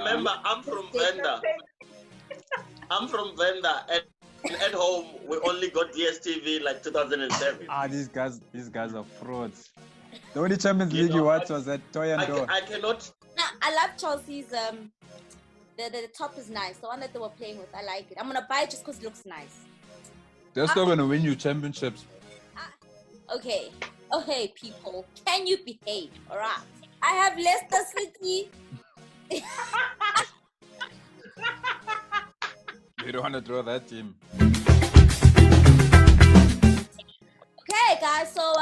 remember, I'm from Venda. I'm from Venda, and at home we only got DSTV like 2007. These guys are frauds. The only Champions League you watched was at Toy and Door. I cannot. No, I love Chelsea's. The top is nice. The one that they were playing with, I like it. I'm gonna buy it just because it looks nice. They're still gonna win you championships. Okay, people, can you behave? All right. I have Leicester City. You don't want to draw that team. Okay, guys. So,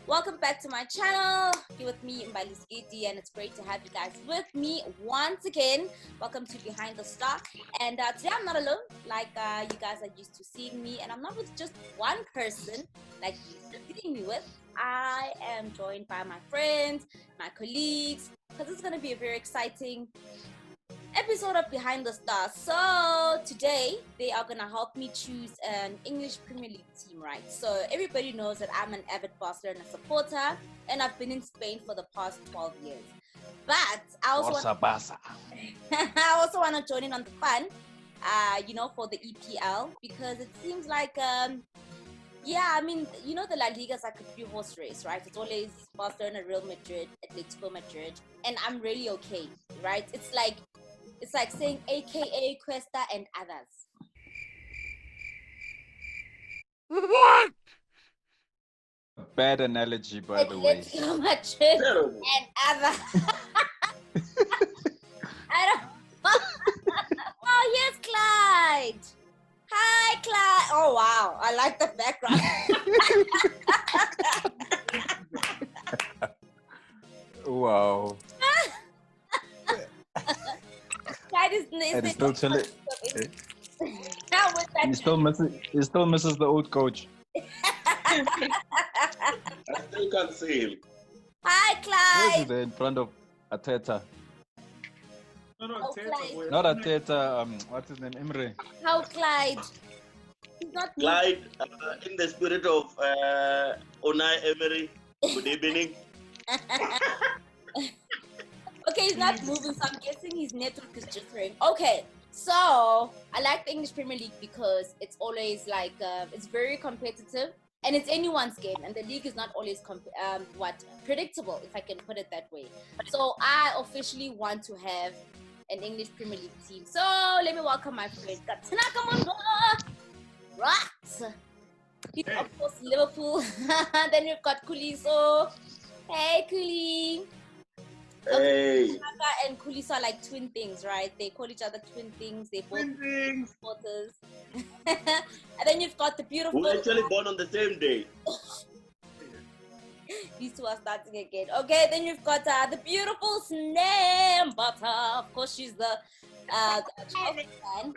welcome back to my channel. You're with me, Mbaliskiti, and it's great to have you guys with me once again. Welcome to Behind the Star. And today I'm not alone, like you guys are used to seeing me, and I'm not with just one person, like you're seeing me with. I am joined by my friends, my colleagues, because it's going to be a very exciting episode of Behind the Stars. So today they are going to help me choose an English Premier League team, right? So everybody knows that I'm an avid Barcelona supporter and I've been in Spain for the past 12 years. But I also want to join in on the fun, for the EPL, because it seems like the La Liga is like a three-horse race, right? It's always Barcelona, Real Madrid, Atletico Madrid, and I'm really okay, right? It's like saying AKA, Cuesta, and others. What? Bad analogy, by the way. Atletico Madrid and others. I don't. Oh, here's Clyde. Hi, Clyde. Oh, wow. I like the background. Wow. Clyde is still chilling. He still misses the old coach. I still can't see him. Hi, Clyde. Where's he there in front of Ateta? No, Clyde. Not Ateta. What's his name? Imre. How, Clyde? He's not Clyde, in the spirit of Unai Emery, good evening. Okay, he's not moving, so I'm guessing his network is different. Okay, so I like the English Premier League because it's always like it's very competitive and it's anyone's game, and the league is not always predictable, if I can put it that way. So I officially want to have an English Premier League team. So let me welcome my friend Tanaka Mondo. Right. Of course, Liverpool. Then we've got Kuliso. Hey, Kuli. Hey. Tanaka and Kuliso are like twin things, right? They call each other twin things. They both supporters. And then you've got the beautiful. We're actually born on the same day. These two are starting again. Okay, then you've got the beautiful Snam Butter. Of course, she's the Chelsea fan.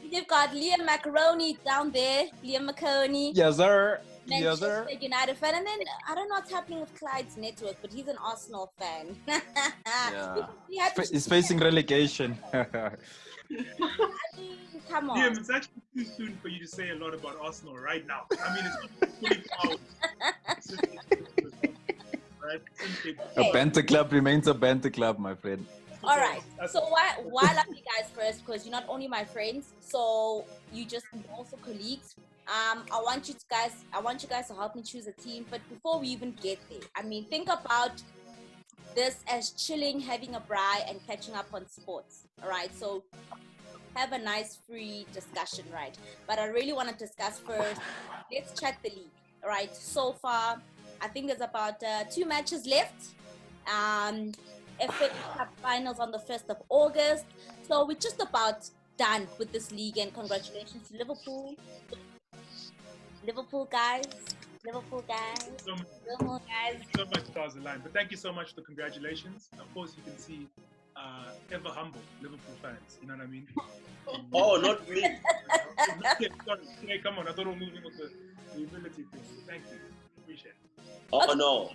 You've got Liam Macaroni down there. Liam Macaroni. Yes, sir. Manchester United fan. And then I don't know what's happening with Clyde's network, but he's an Arsenal fan. Yeah. He's facing relegation. I mean, come on. Liam, it's actually too soon for you to say a lot about Arsenal right now. I mean, it's 24 hours. Right? A banter club remains a banter club, my friend. All right. So why I love you guys first, because you're not only my friends, so you're also colleagues. I want you guys to help me choose a team. But before we even get there, I mean, think about this as chilling, having a braai, and catching up on sports. All right. So have a nice free discussion, right? But I really want to discuss first. Let's chat the league. All right. So far, I think there's about 2 matches left. FA Cup finals on the 1st of August. So we're just about done with this league, and congratulations to Liverpool. Liverpool guys. So much stars aligned. But thank you so much for the congratulations. Of course, you can see ever humble Liverpool fans. You know what I mean? Oh, not me. Sorry. Hey, come on. I thought we were moving with the humility thing. Thank you. Appreciate it. Oh no.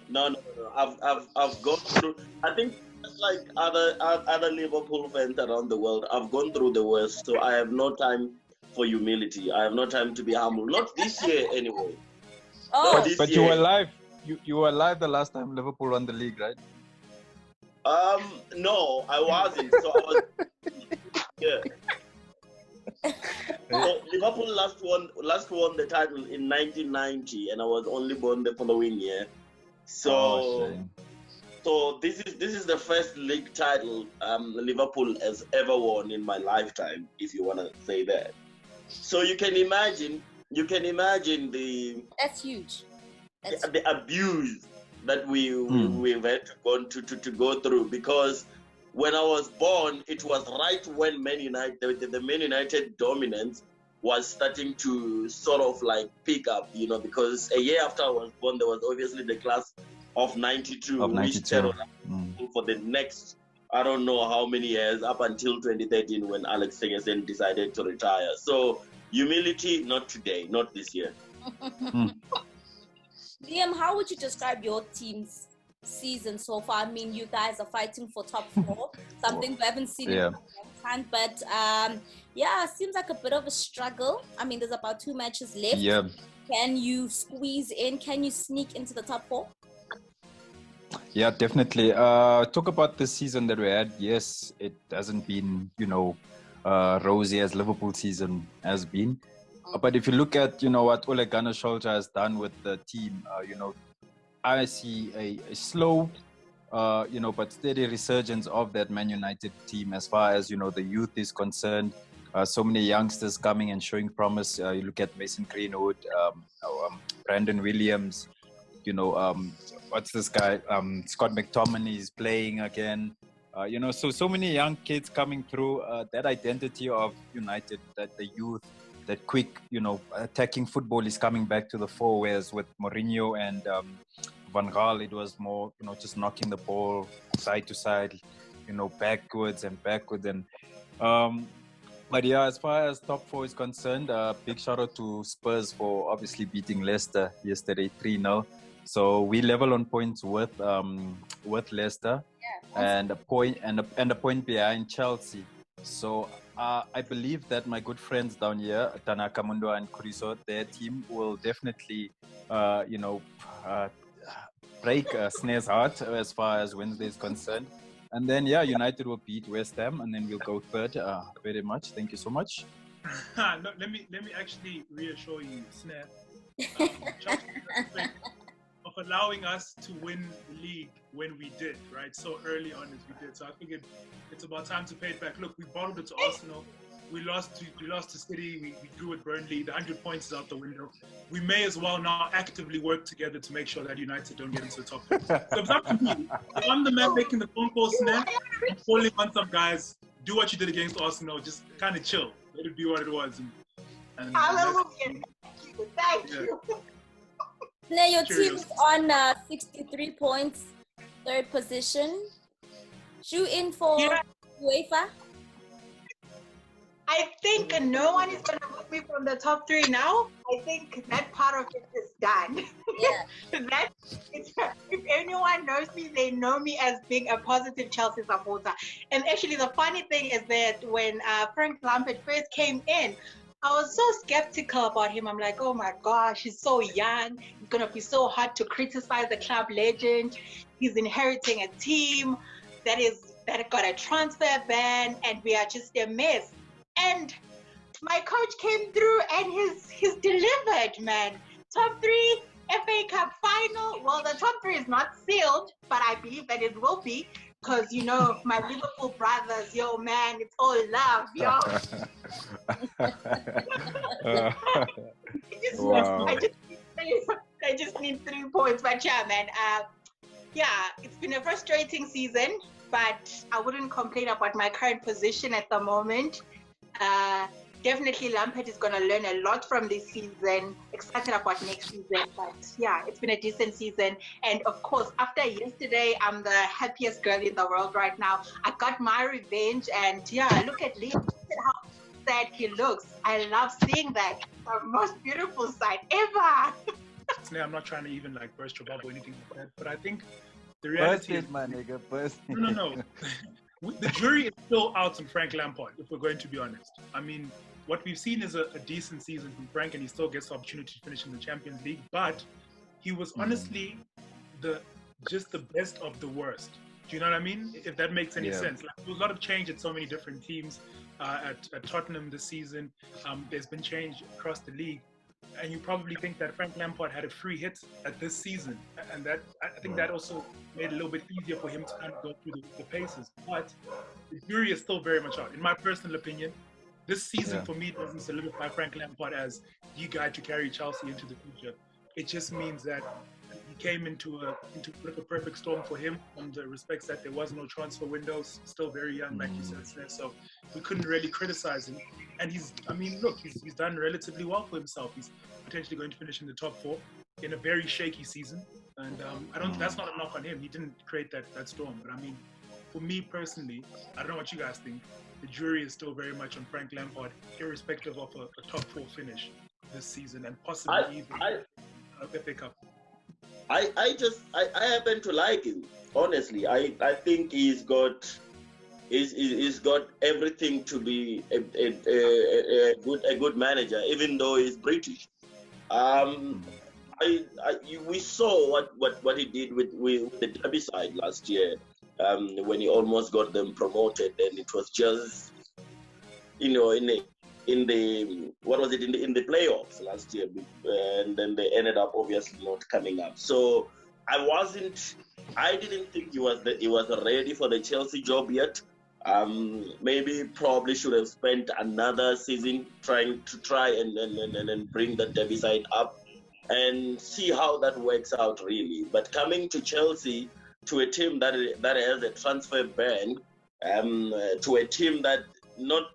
I've gone through. I think like other Liverpool fans around the world, I've gone through the worst. So I have no time for humility. I have no time to be humble. Not this year, anyway. Oh, but you were live. You were live the last time Liverpool won the league, right? No, I wasn't. So I was, yeah. So Liverpool last won the title in 1990, and I was only born the following year. So, shame. so this is the first league title Liverpool has ever won in my lifetime, if you want to say that. So you can imagine the That's huge. the abuse that we've had to go through, because when I was born, it was right when Man United, the Man United dominance was starting to sort of like pick up, because a year after I was born, there was obviously the class of 92, Of which 92. terrorized for the next, I don't know how many years, up until 2013 when Alex Ferguson decided to retire. So humility, not today, not this year. Liam, how would you describe your team's season so far? I mean, you guys are fighting for top 4, something we haven't seen in a long time. But seems like a bit of a struggle. I mean, there's about 2 matches left. Yeah. Can you squeeze in? Can you sneak into the top 4? Yeah, definitely. Talk about the season that we had. Yes, it hasn't been, rosy as Liverpool season has been. But if you look at, what Ole Gunnar Solskjaer has done with the team, I see a slow, but steady resurgence of that Man United team as far as, the youth is concerned. So many youngsters coming and showing promise. You look at Mason Greenwood, Brandon Williams, what's this guy? Scott McTominay is playing again. So many young kids coming through. That identity of United, that the youth, that quick, attacking football is coming back to the fore. Whereas with Mourinho and Van Gaal, it was more, just knocking the ball side to side, backwards. And but yeah, as far as top 4 is concerned, big shout out to Spurs for obviously beating Leicester yesterday 3-0. So we level on points with Leicester, and a point behind Chelsea. So I believe that my good friends down here, Tanaka Mundo and Kuriso, their team will definitely, break Snare's heart as far as Wednesday is concerned. And then, United will beat West Ham, and then we'll go third. Very much. Thank you so much. No, let me actually reassure you, Snare, of allowing us to win the league when we did, right? So early on as we did. So I figured it's about time to pay it back. Look, we bottled it to Arsenal. We lost to City. We drew with Burnley. The 100 points is out the window. We may as well now actively work together to make sure that United don't get into the top 4. So it's up to me. If I'm the man making the phone call, Snare, I'm calling on some guys. Do what you did against Arsenal. Just kind of chill. Let it be what it was. And Hallelujah. Thank you. Now your team is on 63 points, 3rd position. Shoe in for UEFA? I think no one is going to move me from the top 3 now. I think that part of it is done. Yeah. If anyone knows me, they know me as being a positive Chelsea supporter. And actually, the funny thing is that when Frank Lampard first came in, I was so skeptical about him. I'm like, oh my gosh, he's so young. It's going to be so hard to criticize the club legend. He's inheriting a team that got a transfer ban, and we are just a mess. And my coach came through and he's delivered, man. Top 3, FA Cup final. Well, the top 3 is not sealed, but I believe that it will be, because, my Liverpool brothers, yo, man, it's all love, yo. I just need 3 points, but yeah, man. It's been a frustrating season, but I wouldn't complain about my current position at the moment. Definitely Lampard is going to learn a lot from this season. Excited about next season, but yeah, it's been a decent season. And of course, after yesterday, I'm the happiest girl in the world right now. I got my revenge, and look at Liam. Look at how sad he looks. I love seeing that. The most beautiful sight ever. I'm not trying to even burst your bubble or anything like that, but I think the reality is, my nigga, burst. No. The jury is still out on Frank Lampard, if we're going to be honest. I mean, what we've seen is a decent season from Frank, and he still gets the opportunity to finish in the Champions League, but he was honestly just the best of the worst Do you know what I mean? If that makes any Yeah. sense. Like, there was a lot of change at so many different teams. At Tottenham this season, there's been change across the league. And you probably think that Frank Lampard had a free hit at this season. And that I think that also made it a little bit easier for him to kind of go through the paces. But the jury is still very much out. In my personal opinion, this season for me doesn't solidify Frank Lampard as the guy to carry Chelsea into the future. It just means that he came into a perfect storm for him in the respects that there was no transfer windows, still very young, like you said, so we couldn't really criticize him. And he's done relatively well for himself. He's potentially going to finish in the top 4 in a very shaky season. And that's not a knock on him. He didn't create that storm. But I mean, for me personally, I don't know what you guys think. The jury is still very much on Frank Lampard, irrespective of a top 4 finish this season and possibly even a FA Cup. I happen to like him. Honestly, I think he's got everything to be a good manager, even though he's British. We saw what he did with the Derby side last year, when he almost got them promoted, and it was just, in the playoffs last year, and then they ended up obviously not coming up. So I didn't think he was ready for the Chelsea job yet. Maybe probably should have spent another season trying and bring the Derby side up and see how that works out really. But coming to Chelsea, to a team that has a transfer ban, to a team that, not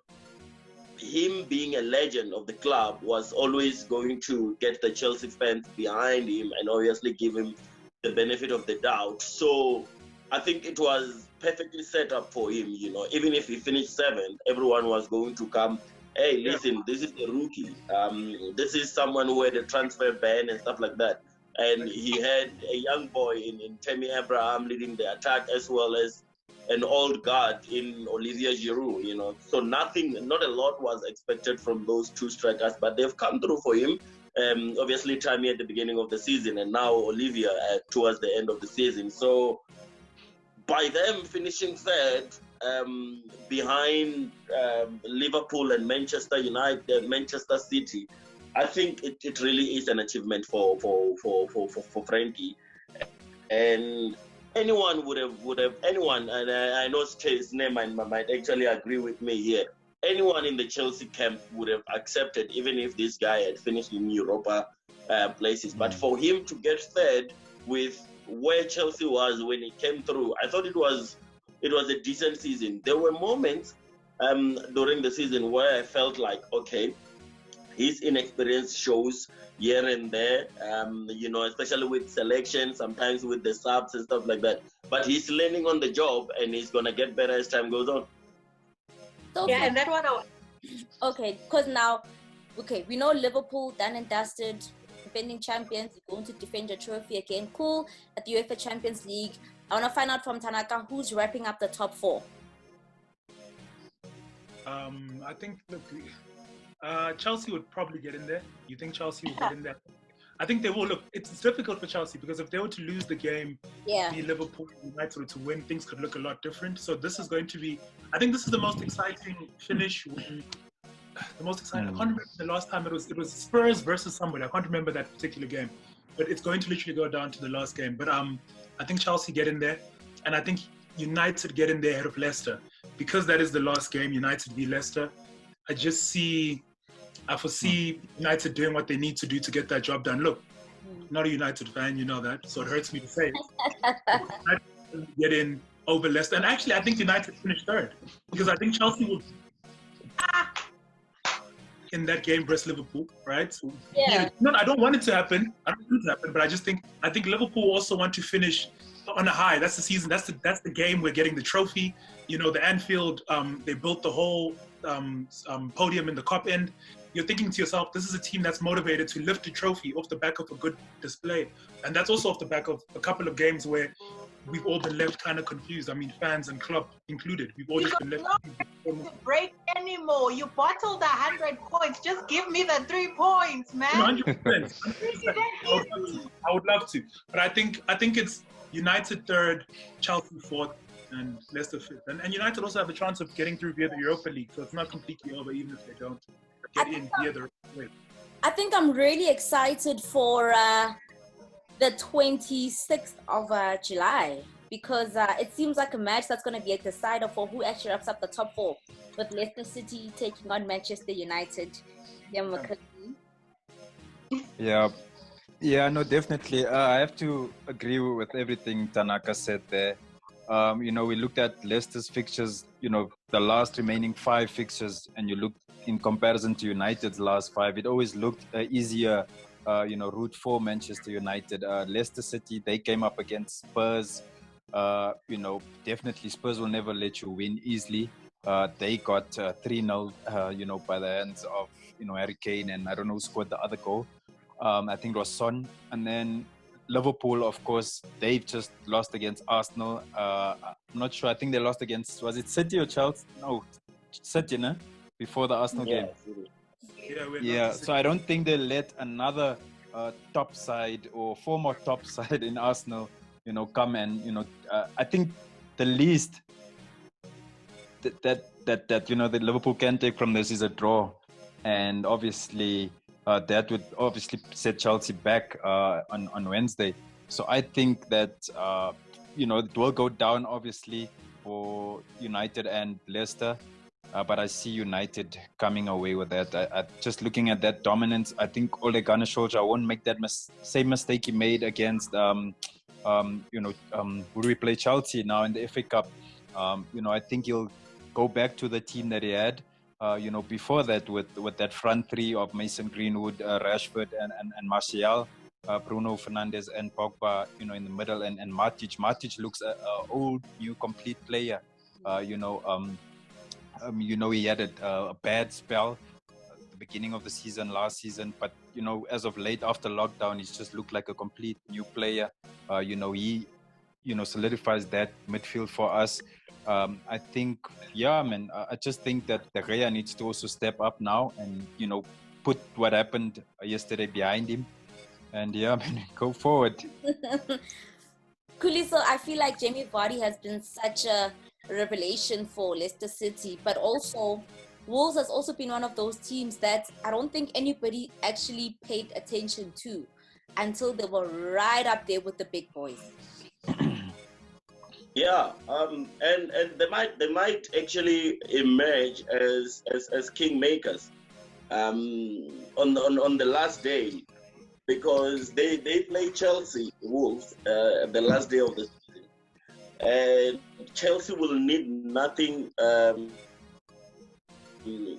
him being a legend of the club, was always going to get the Chelsea fans behind him and obviously give him the benefit of the doubt. So I think it was perfectly set up for him, even if he finished 7th, everyone was going to come, hey, listen, this is the rookie. This is someone who had a transfer ban and stuff like that. And he had a young boy in Tammy Abraham leading the attack, as well as an old guard in Olivier Giroud, So not a lot was expected from those 2 strikers, but they've come through for him. Obviously, Tammy at the beginning of the season, and now Olivia towards the end of the season. So by them finishing 3rd, behind Liverpool and Manchester United, Manchester City, I think it really is an achievement for Frankie. And anyone would have, and I know his name might actually agree with me here. Anyone in the Chelsea camp would have accepted, even if this guy had finished in Europa places. But for him to get 3rd with where Chelsea was when he came through, I thought it was a decent season. There were moments during the season where I felt like, okay, his inexperience shows here and there, especially with selection, sometimes with the subs and stuff like that. But he's learning on the job, and he's going to get better as time goes on. So and that's what okay, because now, we know Liverpool, done and dusted, defending champions, you're going to defend your trophy again. Cool. At the UEFA Champions League, I want to find out from Tanaka who's wrapping up the top 4. I think, Chelsea would probably get in there. You think Chelsea will get in there? I think they will. Look, it's difficult for Chelsea because if they were to lose the game, the Liverpool United to win, things could look a lot different. So this is going to be, I think this is the most exciting finish. The most exciting. I can't remember the last time it was Spurs versus somebody. I can't remember that particular game, but it's going to literally go down to the last game. But I think Chelsea get in there, and I think United get in there ahead of Leicester because that is the last game. United v Leicester. I foresee United doing what they need to do to get that job done. Look, not a United fan, you know that, so it hurts me to say. United get in over Leicester, and actually, I think United finished 3rd because I think Chelsea will in that game versus Liverpool, right? So, I don't want it to happen. But I think Liverpool also want to finish on a high. That's the season. That's the game. We're getting the trophy. The Anfield. They built the whole podium in the Kop end. You're thinking to yourself, this is a team that's motivated to lift the trophy off the back of a good display. And that's also off the back of a couple of games where we've all been left kind of confused. I mean, fans and club included. We've all just been left confused. Not break anymore. You bottled 100 points. Just give me the 3 points, man. 100%. I would love to. But I think it's United third, Chelsea fourth, and Leicester fifth. And United also have a chance of getting through via the Europa League, so it's not completely over even if they don't get in via the Europa League. I think I'm really excited for the 26th of July because it seems like a match that's going to be a decider for who actually wraps up the top four, with Leicester City taking on Manchester United. Yeah, no, definitely. I have to agree with everything Tanaka said there. We looked at Leicester's fixtures, the last remaining 5 fixtures, and you look in comparison to United's last 5, it always looked easier, route for Manchester United. Leicester City, they came up against Spurs. Definitely Spurs will never let you win easily. They got 3-0, by the hands of, Harry Kane, and I don't know who scored the other goal. I think it was Son. And then Liverpool, of course, they've just lost against Arsenal. I'm not sure. I think they lost against, was it City or Chelsea? No, City, no? Before the Arsenal game. Yeah, so I don't think they'll let another top side or former top side in Arsenal, come and, I think the least that the Liverpool can take from this is a draw. And obviously, that would obviously set Chelsea back on Wednesday. So I think that, it will go down, obviously, for United and Leicester. But I see United coming away with that. I just looking at that dominance, I think Ole Gunnar Solskjaer won't make that same mistake he made against, would we play Chelsea now in the FA Cup? I think he'll go back to the team that he had. Before that, with that front three of Mason Greenwood, Rashford, and Martial, Bruno Fernandes, and Pogba, in the middle, and Matic. Matic looks a old, new, complete player. He had a bad spell at the beginning of the season, last season, but as of late, after lockdown, he's just looked like a complete new player. He solidifies that midfield for us. I think, I just think that De Gea needs to also step up now and, put what happened yesterday behind him. And go forward. Kuli, so I feel like Jamie Vardy has been such a revelation for Leicester City, but also Wolves has also been one of those teams that I don't think anybody actually paid attention to until they were right up there with the big boys. Yeah, and they might actually emerge as kingmakers on the last day, because they play Chelsea Wolves the last day of the season, and Chelsea will need nothing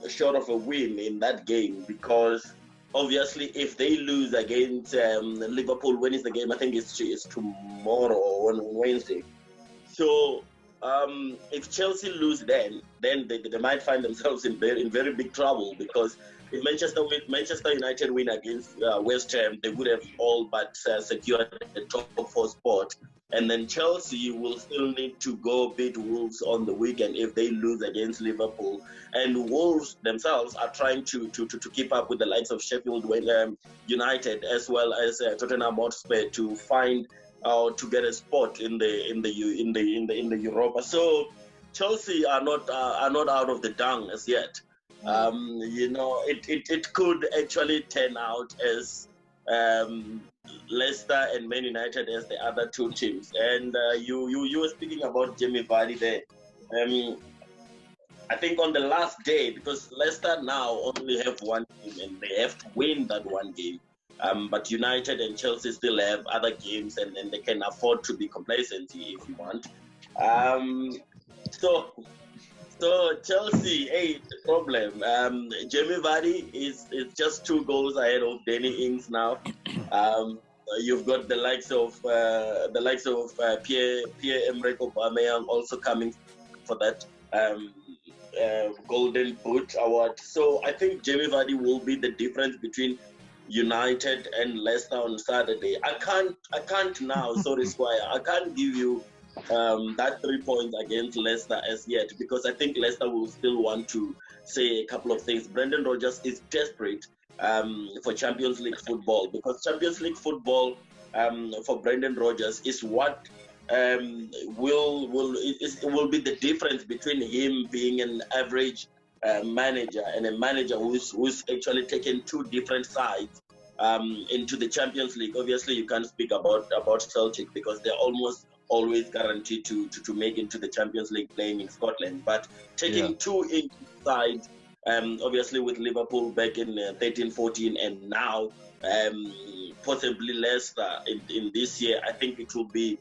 short of a win in that game, because obviously if they lose against Liverpool, when is the game? I think it's tomorrow or on Wednesday. So if Chelsea lose, then they might find themselves in very big trouble, because if Manchester United win against West Ham, they would have all but secured the top 4 spot. And then Chelsea will still need to go beat Wolves on the weekend if they lose against Liverpool. And Wolves themselves are trying to keep up with the likes of Sheffield United, as well as Tottenham Hotspurs, to find to get a spot in the Europa. So Chelsea are not out of the dung as yet. It could actually turn out as Leicester and Man United as the other 2 teams. And you were speaking about Jamie Vardy there. I think on the last day, because Leicester now only have 1 game and they have to win that 1 game. But United and Chelsea still have other games, and they can afford to be complacent if you want. So Chelsea, hey, the problem. Jamie Vardy is just 2 goals ahead of Danny Ings now. You've got the likes of Pierre-Emerick Aubameyang also coming for that Golden Boot award. So I think Jamie Vardy will be the difference between United and Leicester on Saturday. I can't now, sorry Squire, I can't give you that 3 points against Leicester as yet, because I think Leicester will still want to say a couple of things. Brendan Rodgers is desperate for Champions League football, because Champions League football for Brendan Rodgers is what it will be the difference between him being an average manager and a manager who's actually taken two different sides into the Champions League. Obviously, you can't speak about Celtic because they're almost always guaranteed to make into the Champions League playing in Scotland. But taking two sides, obviously with Liverpool back in 13-14 and now possibly Leicester in this year, I think it will be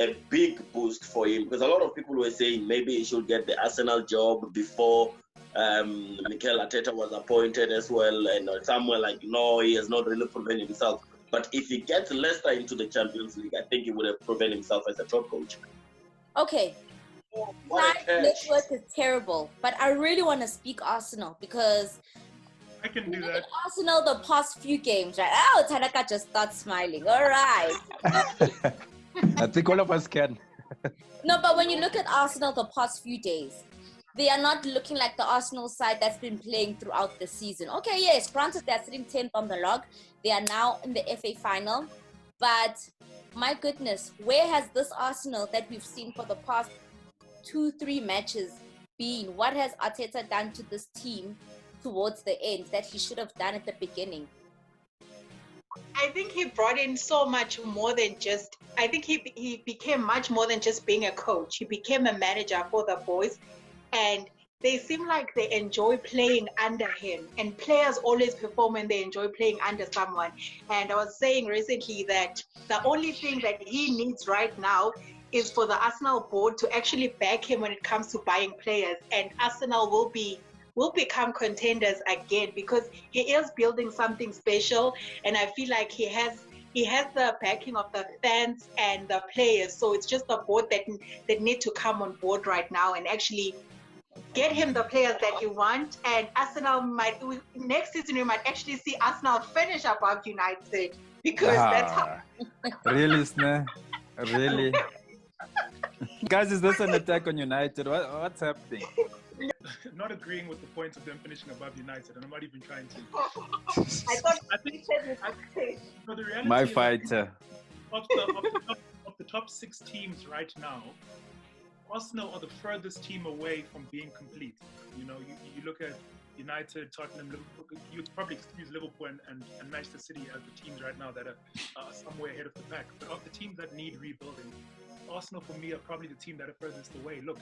a big boost for him, because a lot of people were saying maybe he should get the Arsenal job before Mikel Arteta was appointed as well, and some were like, no, he has not really proven himself. But if he gets Leicester into the Champions League, I think he would have proven himself as a top coach. Okay. My network is terrible, but I really want to speak Arsenal because I can do that. Arsenal the past few games, right? Oh, Tanaka just starts smiling. All right. I think all of us can. No, but when you look at Arsenal the past few days, they are not looking like the Arsenal side that's been playing throughout the season. Okay, yes, granted they're sitting 10th on the log. They are now in the FA final. But my goodness, where has this Arsenal that we've seen for the past 2-3 matches been? What has Arteta done to this team towards the end that he should have done at the beginning? I think he brought in so much more than just, I think he became much more than just being a coach. He became a manager for the boys, and they seem like they enjoy playing under him, and players always perform when they enjoy playing under someone. And I was saying recently that the only thing that he needs right now is for the Arsenal board to actually back him when it comes to buying players, and Arsenal will become contenders again, because he is building something special, and I feel like he has the backing of the fans and the players. So it's just the board that need to come on board right now and actually get him the players that he wants. And Arsenal next season we might actually see Arsenal finish above United, because that's how. Really, Sne? Really? Guys, is this an attack on United? What's happening? Not agreeing with the point of them finishing above United, and I'm not even trying to. I think no, the reality My is, fighter. Of the top 6 teams right now, Arsenal are the furthest team away from being complete. You know, you look at United, Tottenham, Liverpool. You would probably excuse Liverpool and Manchester City as the teams right now that are somewhere ahead of the pack. But of the teams that need rebuilding, Arsenal for me are probably the team that are furthest away. Look,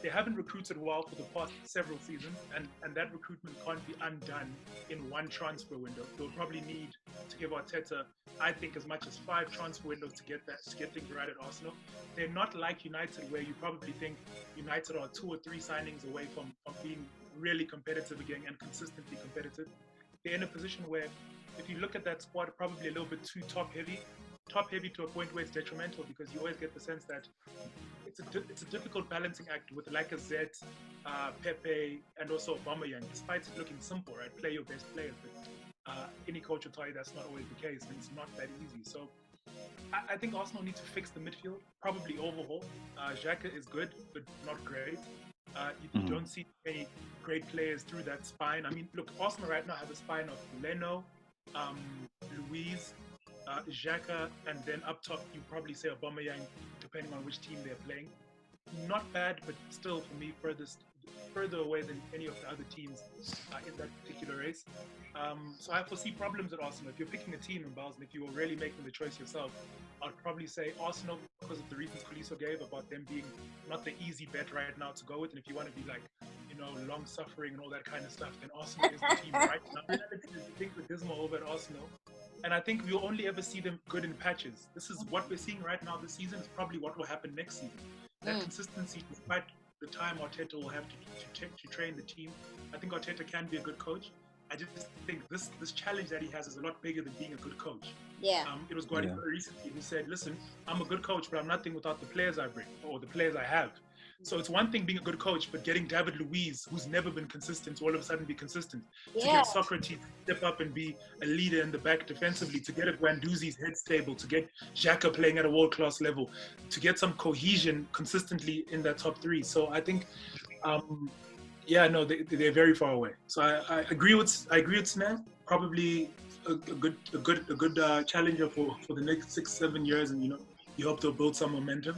they haven't recruited well for the past several seasons, and that recruitment can't be undone in one transfer window. They'll probably need to give Arteta, I think, as much as 5 transfer windows to get things right at Arsenal. They're not like United, where you probably think United are 2 or 3 signings away from being really competitive again and consistently competitive. They're in a position where, if you look at that squad, probably a little bit too top heavy to a point where it's detrimental, because you always get the sense that it's a difficult balancing act with Lacazette, Pepe, and also Aubameyang. Despite it looking simple, right? Play your best players, but any coach will tell you that's not always the case, and it's not that easy. So I think Arsenal need to fix the midfield, probably overhaul. Xhaka is good, but not great. You don't see any great players through that spine. I mean, look, Arsenal right now have a spine of Leno, Luiz, Xhaka, and then up top you probably say Aubameyang, depending on which team they're playing. Not bad, but still for me further away than any of the other teams in that particular race. So I foresee problems at Arsenal. If you're picking a team in Basel, if you were really making the choice yourself, I'd probably say Arsenal, because of the reasons Khaliso gave about them being not the easy bet right now to go with. And if you want to be like, long suffering and all that kind of stuff, then Arsenal is the team right now. The reality is, I think with Dismal over at Arsenal, and I think we'll only ever see them good in patches. This is what we're seeing right now this season. Is probably what will happen next season. That consistency, despite the time Arteta will have to train the team, I think Arteta can be a good coach. I just think this challenge that he has is a lot bigger than being a good coach. Yeah. It was Guardiola recently who said, listen, I'm a good coach, but I'm nothing without the players I bring or the players I have. So it's one thing being a good coach, but getting David Luiz, who's never been consistent, to all of a sudden be consistent. To get Socrates to step up and be a leader in the back defensively, to get a Guendouzi's head stable, to get Xhaka playing at a world-class level, to get some cohesion consistently in that top 3. So I think, they're very far away. So I agree with Snan. Probably a good challenger for the next 6-7 years, and You hope they'll build some momentum.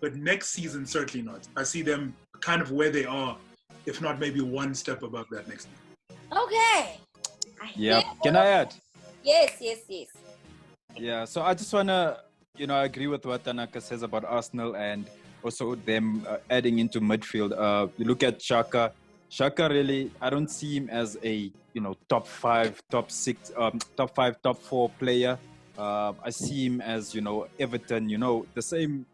But next season, certainly not. I see them kind of where they are, if not maybe one step above that next season. Okay. Yeah. Can I add? Yes. Yeah. So I just wanna, I agree with what Tanaka says about Arsenal and also them adding into midfield. You look at Xhaka. Xhaka really, I don't see him as a top 5, top 6, top 5, top 4 player. I see him as Everton. The same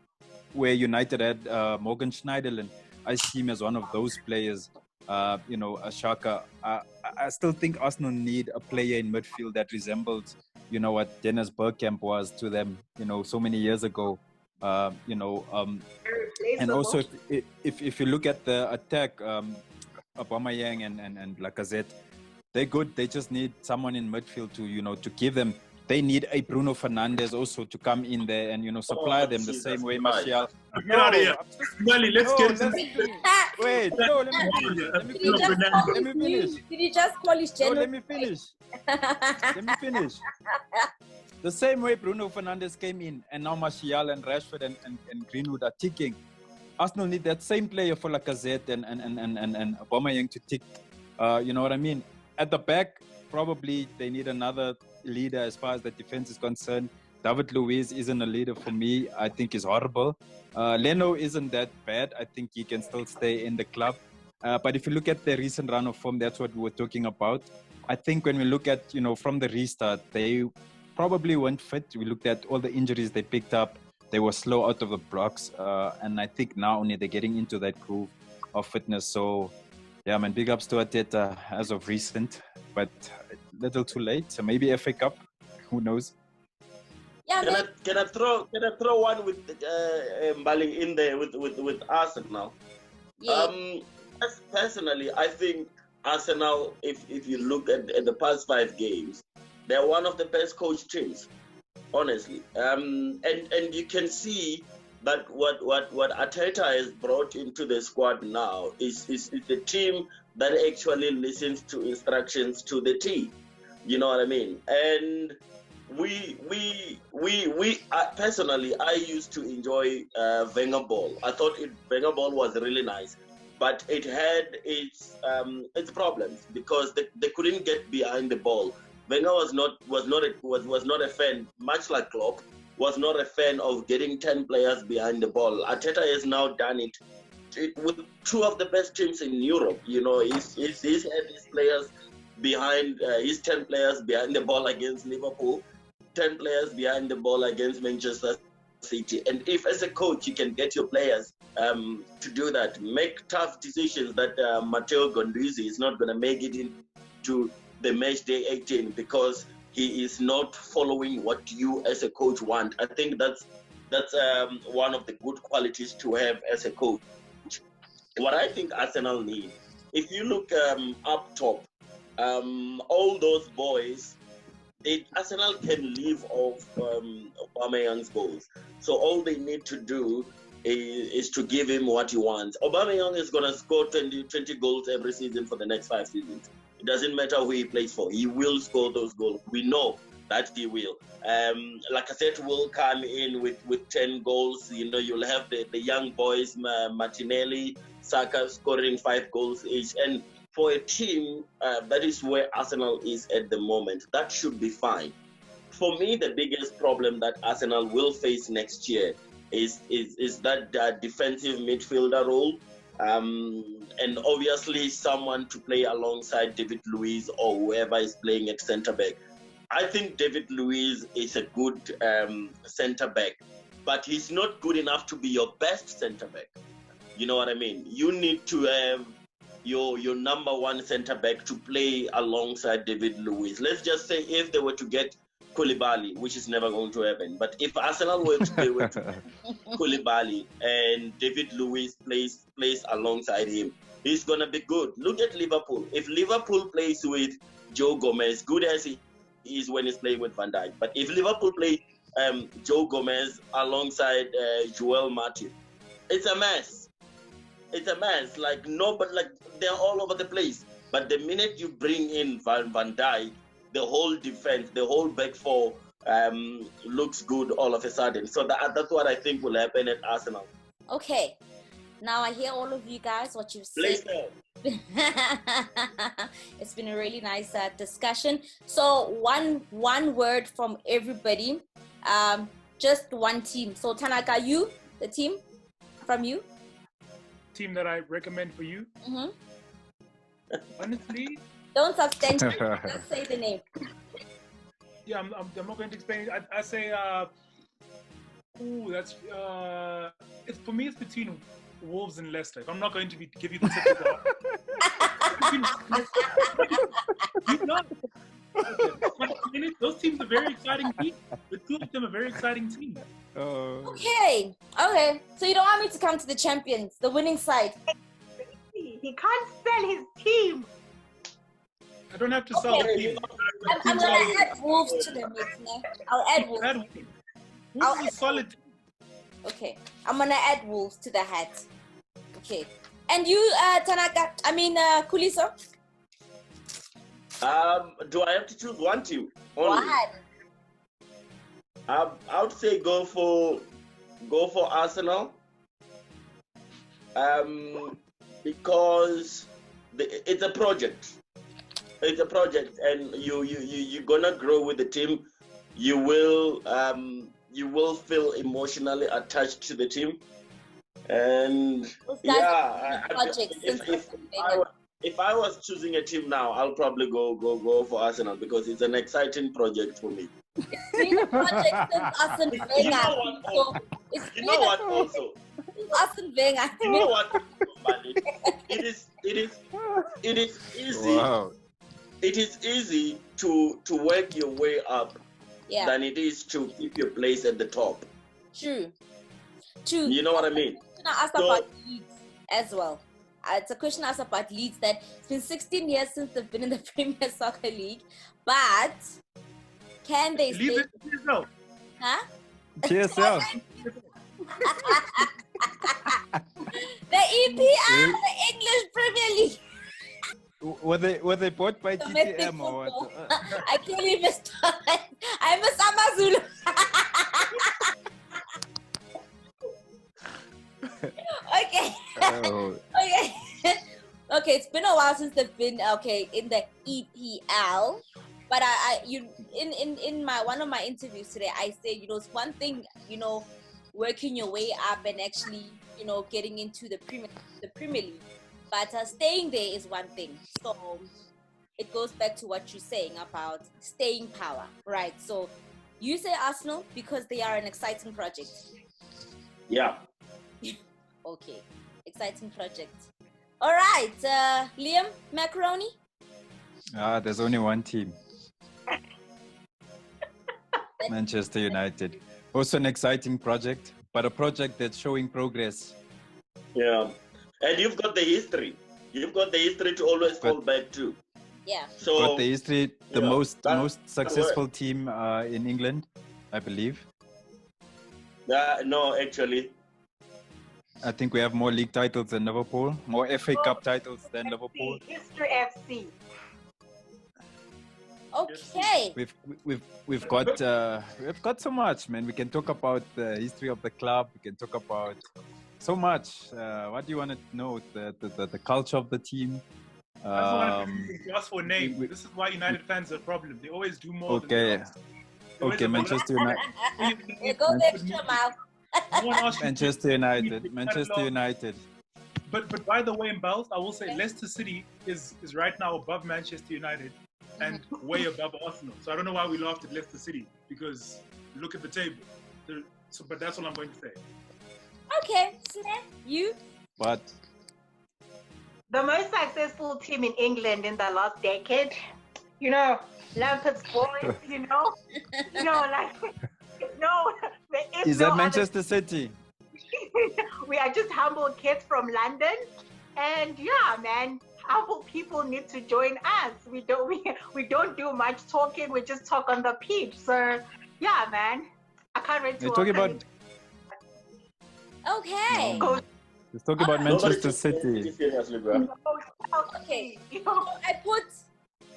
way United had Morgan Schneiderlin. I see him as one of those players. Xhaka. I still think Arsenal need a player in midfield that resembles, what Dennis Bergkamp was to them, so many years ago. And also if you look at the attack, Aubameyang and Lacazette, they're good. They just need someone in midfield to give them. They need a Bruno Fernandes also to come in there and supply them the same way Martial. Get out of here. Melly, let's get into Wait, no, let me finish. Did you just call his No, general? let me finish. The same way Bruno Fernandes came in and now Martial and Rashford and Greenwood are ticking. Arsenal need that same player for Lacazette and Aubameyang to tick. You know what I mean? At the back, probably they need another leader as far as the defense is concerned. David Luiz isn't a leader for me. I think he's horrible. Leno isn't that bad. I think he can still stay in the club. But if you look at the recent run of form, that's what we were talking about. I think when we look at, from the restart, they probably weren't fit. We looked at all the injuries they picked up. They were slow out of the blocks. And I think now only they're getting into that groove of fitness. So, yeah, man, big ups to Arteta as of recent, but a little too late. So maybe FA Cup, who knows? Yeah, Can I throw one with Mbali in there with Arsenal? yeah. Personally, I think Arsenal, if you look at the past 5 games, they're one of the best coached teams, honestly. And you can see that what Arteta has brought into the squad now is a team that actually listens to instructions to the T. You know what I mean? And we personally, I used to enjoy Wenger ball. I thought Wenger ball was really nice, but it had its problems because they couldn't get behind the ball. Wenger was not a fan, much like Klopp, was not a fan of getting 10 players behind the ball. Arteta has now done it with 2 of the best teams in Europe. He's had his players behind, his 10 players behind the ball against Liverpool, 10 players behind the ball against Manchester City. And if as a coach you can get your players to do that, make tough decisions that Matteo Guendouzi is not going to make it into the match day 18 because he is not following what you as a coach want. I think that's one of the good qualities to have as a coach. What I think Arsenal need, if you look up top, all those boys, Arsenal can live off Aubameyang's goals. So all they need to do is to give him what he wants. Aubameyang is going to score 20 goals every season for the next 5 seasons. It doesn't matter who he plays for. He will score those goals. We know that he will. Lacazette will come in with 10 goals. You'll have the young boys, Martinelli, Saka scoring 5 goals each. And for a team, that is where Arsenal is at the moment. That should be fine. For me, the biggest problem that Arsenal will face next year is that defensive midfielder role. And obviously someone to play alongside David Luiz or whoever is playing at centre back. I think David Luiz is a good centre back, but he's not good enough to be your best centre back. You know what I mean? You need to have your number 1 centre back to play alongside David Luiz. Let's just say if they were to get Koulibaly, which is never going to happen. But if Arsenal were to Koulibaly and David Luiz plays alongside him, he's going to be good. Look at Liverpool. If Liverpool plays with Joe Gomez, good as he is when he's playing with Van Dijk, but if Liverpool play Joe Gomez alongside Joel Matip, it's a mess. It's a mess. Like they're all over the place. But the minute you bring in Van Dijk, the whole defense, the whole back four looks good all of a sudden. So that's what I think will happen at Arsenal. Okay. Now I hear all of you guys, what you've said. Leicester. It's been a really nice discussion. So one word from everybody. Just one team. So Tanaka, you, the team from you. Team that I recommend for you. Mm-hmm. Honestly, don't substantiate. Just say the name. Yeah, I'm not going to explain it. I say, that's it's for me. It's between Wolves and Leicester. If I'm not going to give you the typical. Those teams are very exciting teams. The two of them are very exciting teams. Okay. So you don't want me to come to the champions, the winning side? He can't sell his team. I don't have to sell the team. I'm gonna add Wolves to the mix. No? I'll add Wolves. Wolves is a solid team. Okay, I'm gonna add Wolves to the hat. Okay, and you, Tanaka? Kuliso? Do I have to choose one team? Only? I would say go for Arsenal. Because it's a project. It's a project, and you're gonna grow with the team. You will feel emotionally attached to the team, and if I was choosing a team now, I'll probably go for Arsenal because it's an exciting project for me. You know what? Also, you know what? It is easy. Wow. It is easy to work your way up than it is to keep your place at the top. True. You know what I mean? I asked about Leeds as well. It's a question asked about Leeds that it's been 16 years since they've been in the Premier Soccer League, but can they stay? Leeds PSL. Huh? PSL. The EPL, the English Premier League. Were they bought by TTM or what? I can't even start. I'm a Samazulu. Okay. Okay. Okay, it's been a while since they've been in the EPL. But in one of my interviews today, I said, it's one thing, working your way up and actually, getting into the Premier League. But staying there is one thing. So it goes back to what you're saying about staying power, right? So you say Arsenal because they are an exciting project. Yeah. Okay, exciting project. All right, Liam, Macaroni? There's only one team. Manchester United. Also an exciting project, but a project that's showing progress. Yeah. And you've got the history. You've got the history to always fall back to. Yeah. So got the history, the most successful team in England, I believe. No, actually. I think we have more league titles than Liverpool, more FA Cup titles than Liverpool. History FC. Okay. We've got so much, man. We can talk about the history of the club. We can talk about so much. What do you want to know? The culture of the team. Just for name. This is why United fans are a problem. They always do more. Okay. Okay, Manchester United. It goes extra mile. Manchester United. But by the way, in both, I will say Leicester City is right now above Manchester United and way above Arsenal. So I don't know why we laughed at Leicester City because look at the table. But that's all I'm going to say. Okay, so you? But the most successful team in England in the last decade, Lampard's boys, is that Manchester City? We are just humble kids from London, and yeah, man, humble people need to join us. We don't do much talking. We just talk on the pitch. So yeah, man, I can't wait to. You're talking about. Okay. Let's talk about Manchester City. Okay. So I put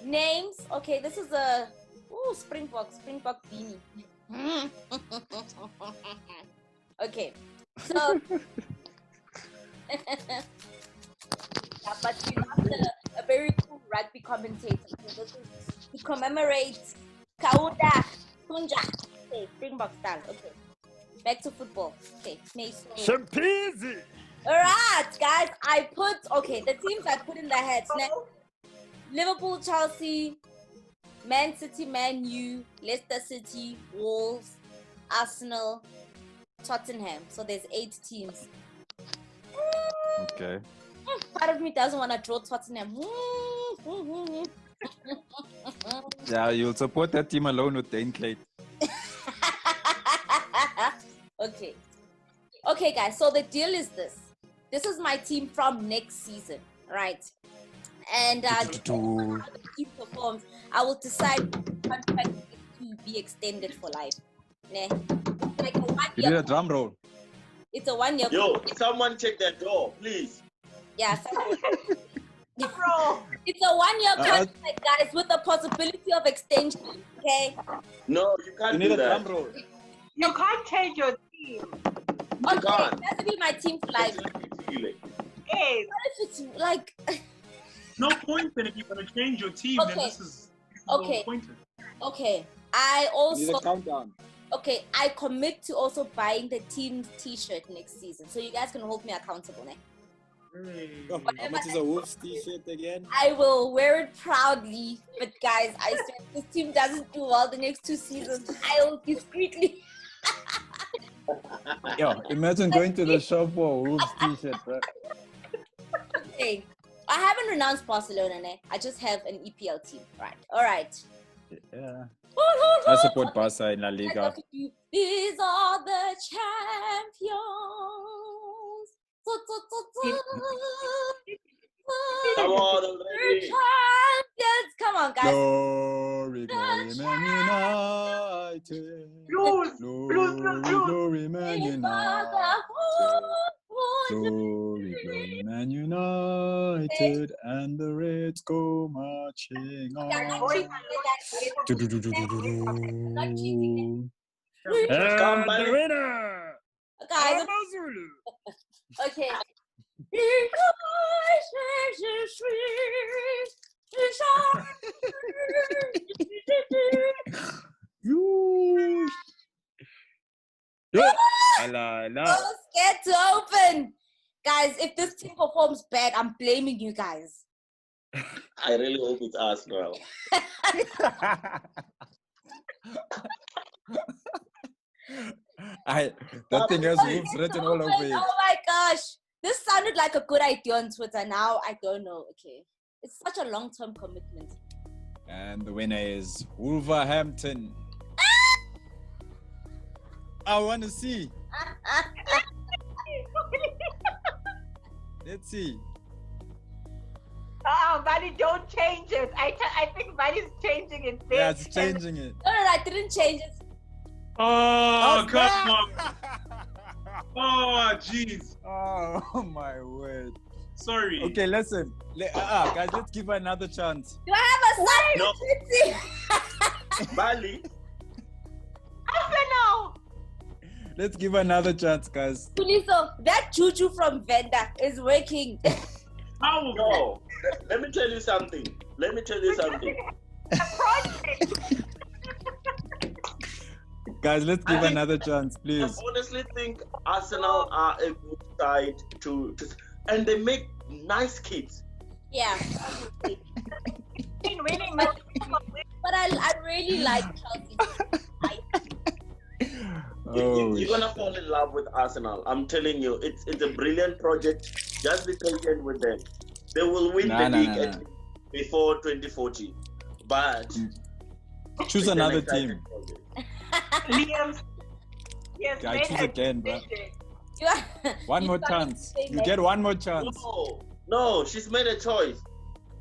names. Okay, this is a Springbok beanie. Okay, so yeah, but we have a very cool rugby commentator. So this is to commemorate Kauda Kunja. Okay, Springbok style. Okay, back to football. Okay, Champezi. all right, guys. The teams I put in the heads. Liverpool, Chelsea, Man City, Man U, Leicester City, Wolves, Arsenal, Tottenham. So there's 8 teams. Okay. Part of me doesn't want to draw Tottenham. Yeah, you'll support that team alone with the Clay. Okay. Okay, guys. So the deal is this. This is my team from next season, right? And how the team performs, I will decide if the contract to be extended for life. Nah. It's like a 1 year. You need a drum roll. It's a 1 year. Yo, someone check that door, please. Yeah, it's a 1 year contract, guys, with the possibility of extension. Okay. No, you can't You need do a that. drum roll. You can't change your team. Okay, can't. it has to be my team for life. Hey, What if it's like No point then if you're gonna change your team. Then Okay. this is Okay. no pointed. okay? I You need also a countdown. okay. I commit to also buying the team's T-shirt next season, so you guys can hold me accountable. Ne? Hey. Oh, how much is a Wolves t-shirt again? I will wear it proudly, but guys, I swear if this team doesn't do well the next 2 seasons, I will discreetly. Yo, imagine going to the shop for a Wolves t-shirt, bro. Okay, I haven't renounced Barcelona. Ne? I just have an EPL team. Right. All right. Yeah. I support Barca in La Liga. These are the champions. Come on The already. champions. Come on, guys. Glory, glory, Man United. Glory, Man These are United. the Glory, glory, Man United, and the Reds go marching Yeah, not on. cheating, guys. Not cheating. Come And back. the winner, Guys, Amazulu. okay. Yoo. Yeah. La, la. So scared to open. Guys, if this team performs bad, I'm blaming you guys. I really hope it's Arsenal. That thing has Wolves written all over it. Oh my gosh. This sounded like a good idea on Twitter. Now I don't know. Okay. It's such a long-term commitment. And the winner is Wolverhampton. I want to see. Let's see. Buddy, don't change it. I think Buddy's changing it. Yeah, it's changing it. No, I didn't change it. Oh, Oh, come on. Oh, jeez. Oh my word. Sorry. Okay, listen. Guys, let's give her another chance. Do I have a No. sign? Bali, Arsenal. Let's give her another chance, guys. Puliso, that juju from Venda is working. How? no. Let me tell you something. A project. Guys, let's give I her think- anotay chance, I please. honestly think Arsenal are a good side and they make nice kids. Yeah. Been winning much. But I really like Chelsea. You're gonna fall in love with Arsenal. I'm telling you, it's a brilliant project. Just be patient with them. They will win the league at least before 2040. But Choose it's an another exciting team. project. Liam's. Yes, I choose again, bro. One more chance. You get one more chance. No, she's made a choice.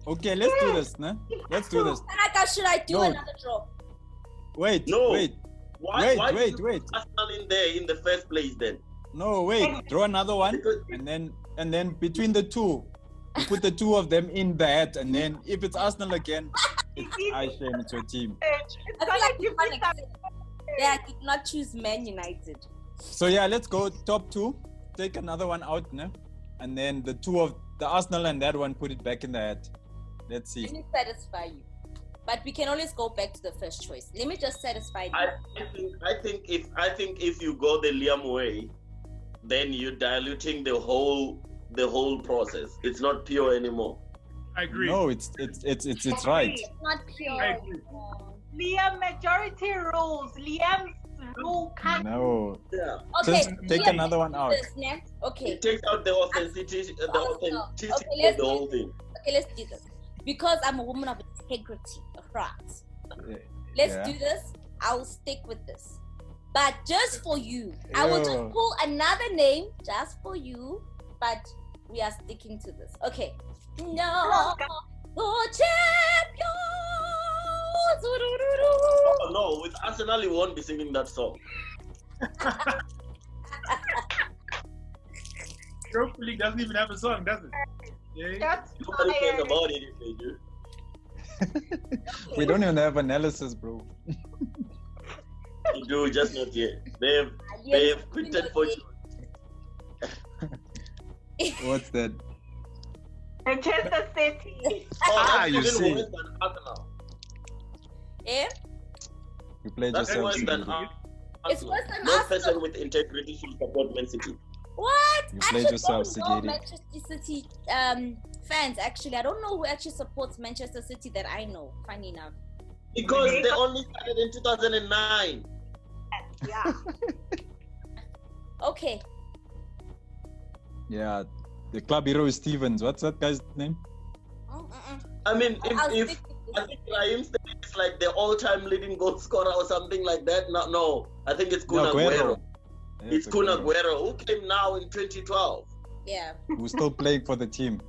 Okay, let's do this, no? Let's do this. Tanaka, should I do No. another draw? Wait, No. wait, Why wait, did you wait. put Arsenal in there in the first place then? No, wait. Draw another one, Because and then between the two, you put the two of them in the hat, and then if it's Arsenal again, it's I shame it's your team. It's I feel not like like you you can't picked up. accept. Yeah, I did not choose Man United. So yeah, let's go top two. Take another one out, no? And then the two of the Arsenal and that one, put it back in the hat. Let's see. Let me satisfy you. But we can always go back to the first choice. Let me just satisfy you. I think if you go the Liam way, then you're diluting the whole process. It's not pure anymore. I agree. No, it's right. It's not pure. I agree. Liam majority rules. Liam's rule can't. No. Yeah. Okay. Just take another one out. Okay. It takes out the authenticity, Okay, of the whole thing. Okay, let's do this. Because I'm a woman of integrity, of right. Let's Yeah. do this. I'll stick with this. But just for you, I will just pull another name just for you. But we are sticking to this. Okay. No, the champions. Oh, no, with Arsenal, you won't be singing that song. Europa League doesn't even have a song, does it? Yeah. That's Nobody cares fire. about it if they do. We don't even have analysis, bro. They do, just not yet. They've quitted for you. What's that? Manchester City. That's you even see. worse than Arsenal. Eh? You played That's yourself. worse than Sigidi. It's Arsenal. worse than No Arsenal. person with integrity should support Man City. What? You I played actually yourself, don't know Sigidi. Manchester City fans. Actually, I don't know who actually supports Manchester City that I know. Funny enough. Because they only started in 2009. Yeah. Okay. Yeah, the club hero is Stevens. What's that guy's name? I mean, I'll if stick with I this. think Raheem Sterling is like the all-time leading goal scorer or something like that. No, I think it's Kun No, Aguero. Yeah, It's Kun Aguero, who came now in 2012. Yeah. Who's still playing for the team.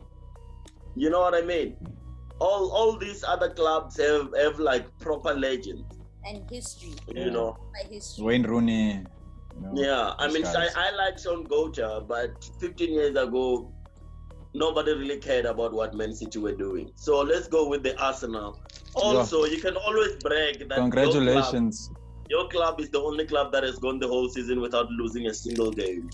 You know what I mean? All these other clubs have like proper legends. And history. You know? My history. Wayne Rooney. You know, Yeah, I those mean, guys. I like Sean Goater, but 15 years ago, nobody really cared about what Man City were doing. So let's go with the Arsenal. Also, you can always brag that Congratulations. your club is the only club that has gone the whole season without losing a single game.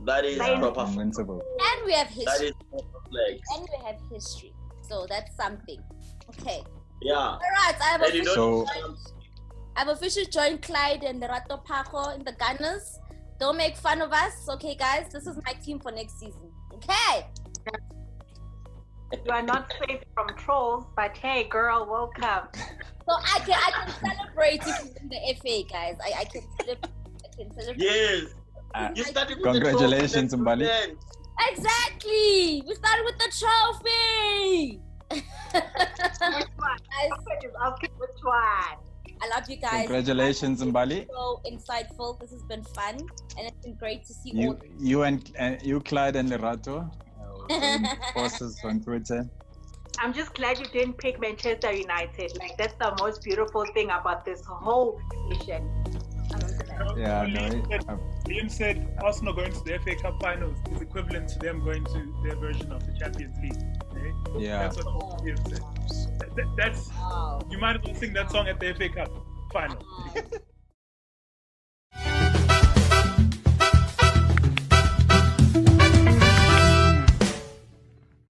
That is Yeah. proper. Invincible. And we have That history. is proper flag. And we have history. So that's something. Okay. Yeah. All right. And you don't. I've officially joined Clyde and the Rato Paco in the Gunners. Don't make fun of us. Okay, guys. This is my team for next season. Okay. You are not safe from trolls, but hey, girl, welcome. So I can celebrate if you win the FA, guys. I can celebrate. Yes. Uh, You started with Congratulations, the trophy, Mbali. then. Exactly. We started with the trophy. Which one? I'll pick which one. I love you guys. Congratulations, Mbali. So insightful. This has been fun, and it's been great to see all. You, Clyde and Lerato, forces on Twitter. I'm just glad you didn't pick Manchester United. Like, that's the most beautiful thing about this whole nation. Yeah, Liam said Arsenal going to the FA Cup finals is equivalent to them going to their version of the Champions League. Eh? Yeah. That's what Liam said. That's Wow. you might as well sing that song at the FA Cup final.